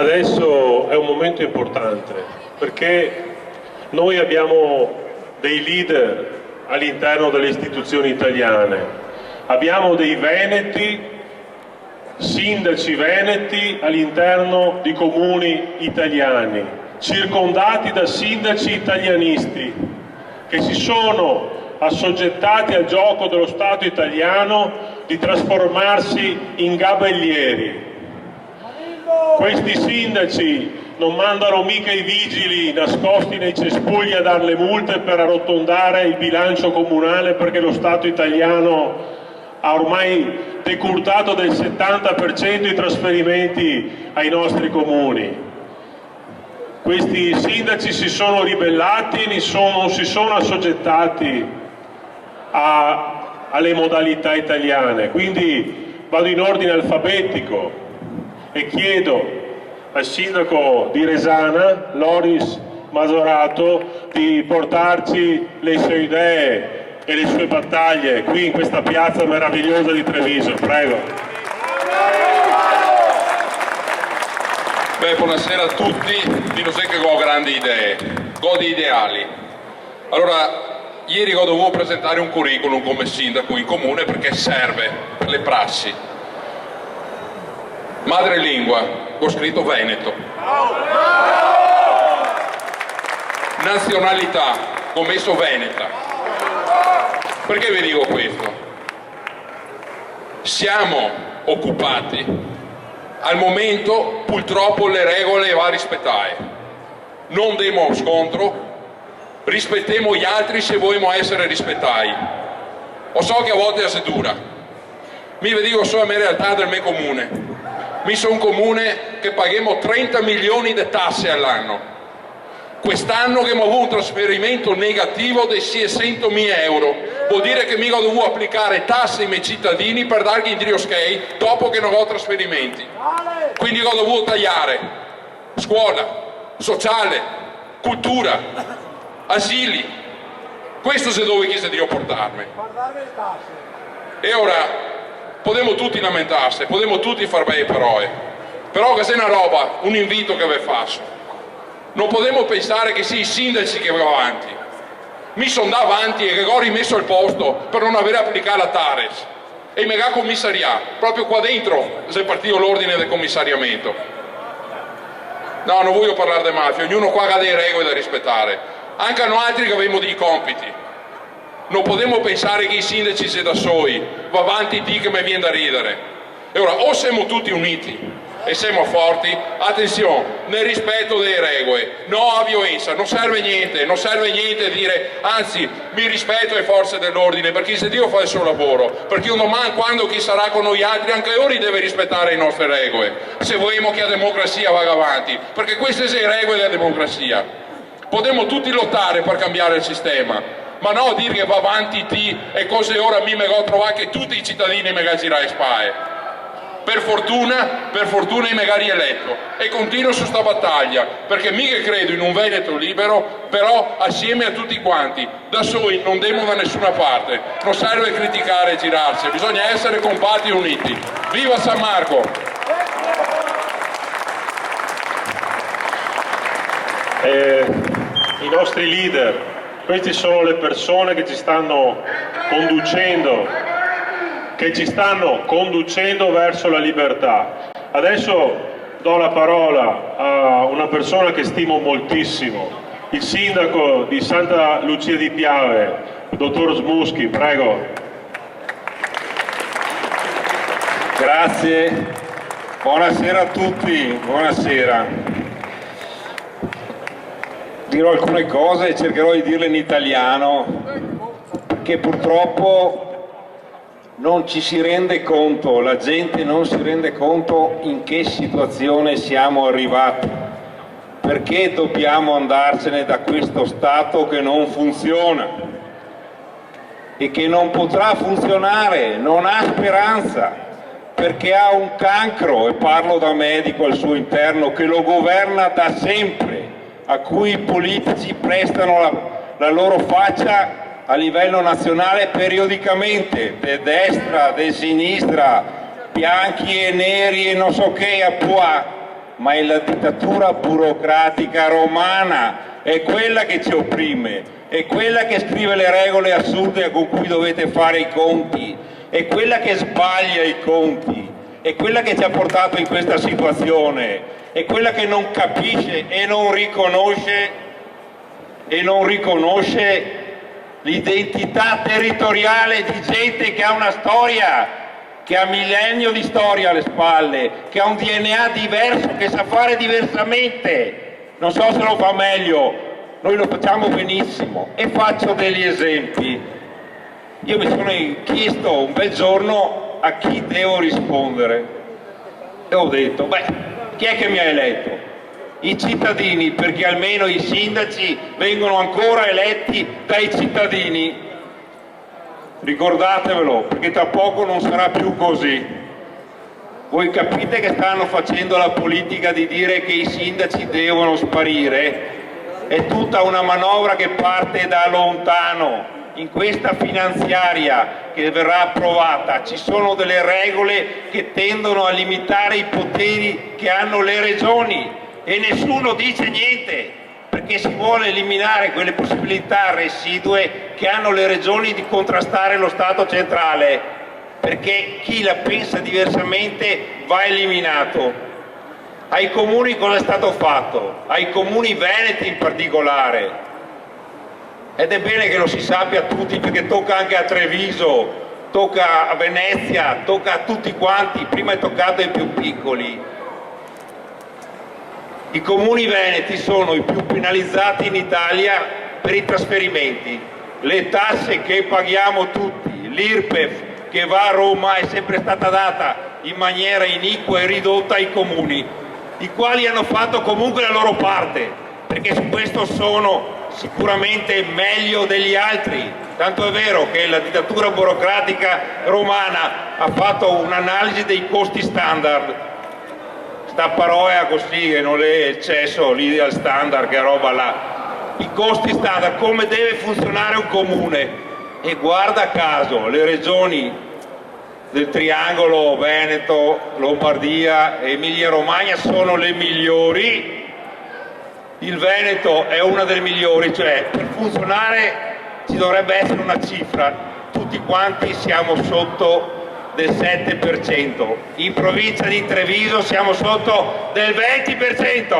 Adesso è un momento importante perché noi abbiamo dei leader all'interno delle istituzioni italiane, abbiamo dei veneti, sindaci veneti all'interno di comuni italiani, circondati da sindaci italianisti che si sono assoggettati al gioco dello Stato italiano di trasformarsi in gabellieri. Questi sindaci non mandano mica i vigili nascosti nei cespugli a dare le multe per arrotondare il bilancio comunale, perché lo Stato italiano ha ormai decurtato del 70% i trasferimenti ai nostri comuni. Questi sindaci si sono ribellati, non si sono assoggettati alle modalità italiane. Quindi vado in ordine alfabetico e chiedo al sindaco di Resana, Loris Masorato, di portarci le sue idee e le sue battaglie qui in questa piazza meravigliosa di Treviso. Prego. Beh, buonasera a tutti. Io so che ho grandi idee, ho di ideali. Allora, ieri ho dovuto presentare un curriculum come sindaco in comune perché serve per le prassi. Madrelingua, ho scritto Veneto. Nazionalità, ho messo Veneta. Perché vi dico questo? Siamo occupati, al momento purtroppo le regole va rispettare. Non diamo scontro, rispettiamo gli altri se vogliamo essere rispettati. Lo so che a volte è dura. Mi dico solo a me realtà del mio comune. Mi sono un comune che paghiamo 30 milioni di tasse all'anno. Quest'anno che abbiamo avuto un trasferimento negativo di 600.000 euro, vuol dire che mi ho dovuto applicare tasse ai miei cittadini per dargli in drioschei dopo che non ho trasferimenti. Quindi ho dovuto tagliare scuola, sociale, cultura, asili. Questo è dove chiesto di portarmi. E ora potremmo tutti lamentarsi, potremmo tutti far bei parole, però questa è una roba, un invito che vi faccio. Non potremmo pensare che sia i sindaci che vanno avanti. Mi sono davanti e che ho rimesso al posto per non aver applicato la Tares e mi ha commissariato, proprio qua dentro se è partito l'ordine del commissariamento. No, non voglio parlare di mafia, ognuno qua ha delle regole da rispettare, anche a noi altri che abbiamo dei compiti. Non potremmo pensare che i sindaci siano da soli, va avanti di che mi viene da ridere. E ora o siamo tutti uniti e siamo forti, attenzione, nel rispetto delle regole, no a violenza, non serve niente dire, anzi mi rispetto le forze dell'ordine, perché se Dio fa il suo lavoro, perché un domani quando chi sarà con noi altri anche lui deve rispettare le nostre regole, se vogliamo che la democrazia vada avanti, perché queste sono le regole della democrazia. Potremmo tutti lottare per cambiare il sistema, ma no dire che va avanti e cose ora mi ho trovato che tutti i cittadini mi girano le spalle. Per fortuna mi ha rieletto e continuo su sta battaglia, perché mica credo in un Veneto libero, però assieme a tutti quanti, da soli non andiamo da nessuna parte, non serve criticare e girarsi, bisogna essere compatti e uniti. Viva San Marco! I nostri leader, queste sono le persone che ci stanno conducendo verso la libertà. Adesso do la parola a una persona che stimo moltissimo, il sindaco di Santa Lucia di Piave, il dottor Smuschi, prego. Grazie, buonasera a tutti, buonasera. Dirò alcune cose e cercherò di dirle in italiano, perché purtroppo non ci si rende conto, la gente non si rende conto in che situazione siamo arrivati, perché dobbiamo andarcene da questo Stato che non funziona e che non potrà funzionare, non ha speranza, perché ha un cancro, e parlo da medico al suo interno, che lo governa da sempre, a cui i politici prestano la loro faccia a livello nazionale periodicamente, de destra, de sinistra, bianchi e neri e non so che, a pois, ma è la dittatura burocratica romana, è quella che ci opprime, è quella che scrive le regole assurde con cui dovete fare i conti, è quella che sbaglia i conti, è quella che ci ha portato in questa situazione, è quella che non capisce e non riconosce l'identità territoriale di gente che ha una storia, che ha millenni di storia alle spalle, che ha un DNA diverso, che sa fare diversamente. Non so se lo fa meglio, noi lo facciamo benissimo. E faccio degli esempi. Io mi sono chiesto un bel giorno a chi devo rispondere e ho detto, chi è che mi ha eletto? I cittadini, perché almeno i sindaci vengono ancora eletti dai cittadini. Ricordatevelo, perché tra poco non sarà più così. Voi capite che stanno facendo la politica di dire che i sindaci devono sparire? È tutta una manovra che parte da lontano. In questa finanziaria che verrà approvata ci sono delle regole che tendono a limitare i poteri che hanno le regioni e nessuno dice niente, perché si vuole eliminare quelle possibilità residue che hanno le regioni di contrastare lo Stato centrale, perché chi la pensa diversamente va eliminato. Ai comuni cosa è stato fatto? Ai comuni veneti in particolare. Ed è bene che lo si sappia tutti, perché tocca anche a Treviso, tocca a Venezia, tocca a tutti quanti, prima è toccato ai più piccoli. I comuni veneti sono i più penalizzati in Italia per i trasferimenti. Le tasse che paghiamo tutti, l'IRPEF che va a Roma è sempre stata data in maniera iniqua e ridotta ai comuni, i quali hanno fatto comunque la loro parte, perché su questo sono sicuramente meglio degli altri. Tanto è vero che la dittatura burocratica romana ha fatto un'analisi dei costi standard. Sta parola così che non è eccesso, l'ideal standard, che roba là. I costi standard, come deve funzionare un comune. E guarda caso, le regioni del triangolo Veneto, Lombardia e Emilia-Romagna sono le migliori. Il Veneto è una delle migliori, cioè per funzionare ci dovrebbe essere una cifra. Tutti quanti siamo sotto del 7%, in provincia di Treviso siamo sotto del 20%,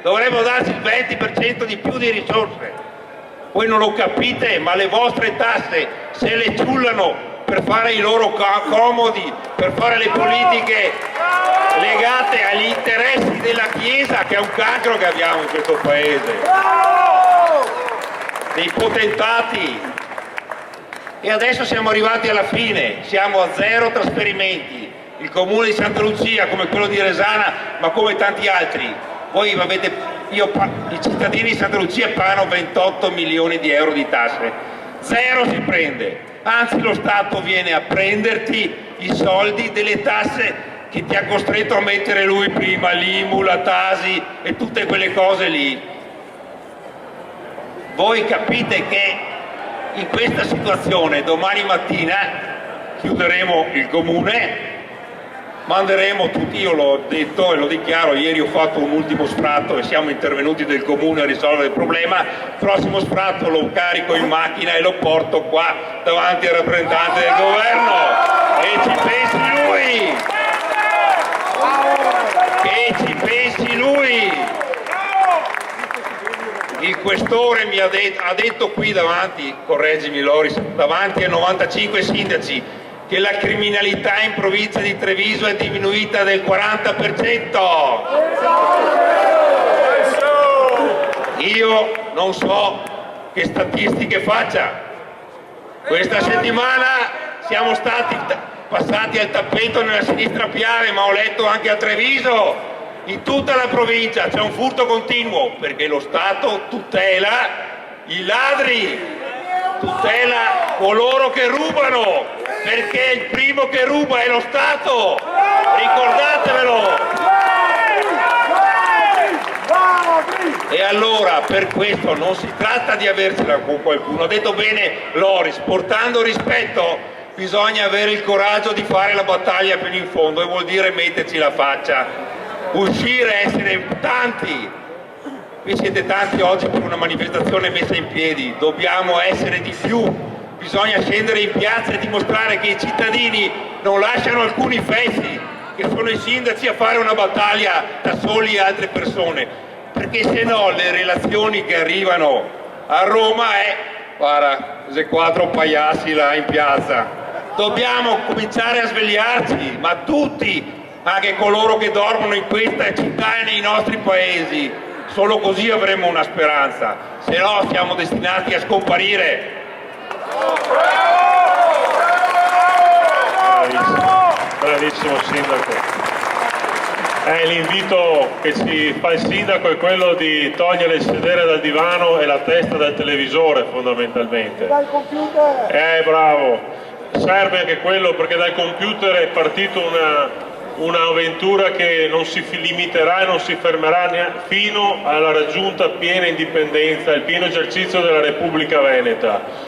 dovremmo darci il 20% di più di risorse. Voi non lo capite, ma le vostre tasse se le ciullano per fare i loro comodi, per fare le politiche legate agli interessi della Chiesa, che è un cancro che abbiamo in questo paese, dei potentati. E adesso siamo arrivati alla fine, siamo a 0 trasferimenti. Il comune di Santa Lucia, come quello di Resana, ma come tanti altri. Voi i cittadini di Santa Lucia pagano 28 milioni di euro di tasse. 0 si prende. Anzi, lo Stato viene a prenderti i soldi delle tasse che ti ha costretto a mettere lui prima, l'IMU, la Tasi e tutte quelle cose lì. Voi capite che in questa situazione domani mattina chiuderemo il comune, manderemo tutti, io l'ho detto e lo dichiaro, ieri ho fatto un ultimo sfratto e siamo intervenuti del comune a risolvere il problema, il prossimo sfratto lo carico in macchina e lo porto qua davanti al rappresentante del governo e ci pensi lui! E ci pensi lui! Il questore mi ha detto qui davanti, correggimi Loris, davanti a 95 sindaci, che la criminalità in provincia di Treviso è diminuita del 40%. Io non so che statistiche faccia. Questa settimana siamo stati passati al tappeto nella sinistra Piave, ma ho letto anche a Treviso. In tutta la provincia c'è un furto continuo, perché lo Stato tutela i ladri, tutela coloro che rubano, perché il primo che ruba è lo Stato, ricordatevelo. E allora per questo non si tratta di avercela con qualcuno, ha detto bene Loris, portando rispetto bisogna avere il coraggio di fare la battaglia fino in fondo, e vuol dire metterci la faccia. uscire, essere tanti. Qui siete tanti oggi per una manifestazione messa in piedi, dobbiamo essere di più, bisogna scendere in piazza e dimostrare che i cittadini non lasciano alcuni fessi, che sono i sindaci a fare una battaglia da soli e altre persone, perché se no le relazioni che arrivano a Roma guarda, se quattro pagliassi là in piazza. Dobbiamo cominciare a svegliarci, ma tutti, anche coloro che dormono in questa città e nei nostri paesi. Solo così avremo una speranza, se no siamo destinati a scomparire. Bravissimo sindaco. L'invito che ci fa il sindaco è quello di togliere il sedere dal divano e la testa dal televisore, fondamentalmente. Dal computer! Bravo! Serve anche quello, perché dal computer è partita un'avventura che non si limiterà e non si fermerà fino alla raggiunta piena indipendenza, il pieno esercizio della Repubblica Veneta.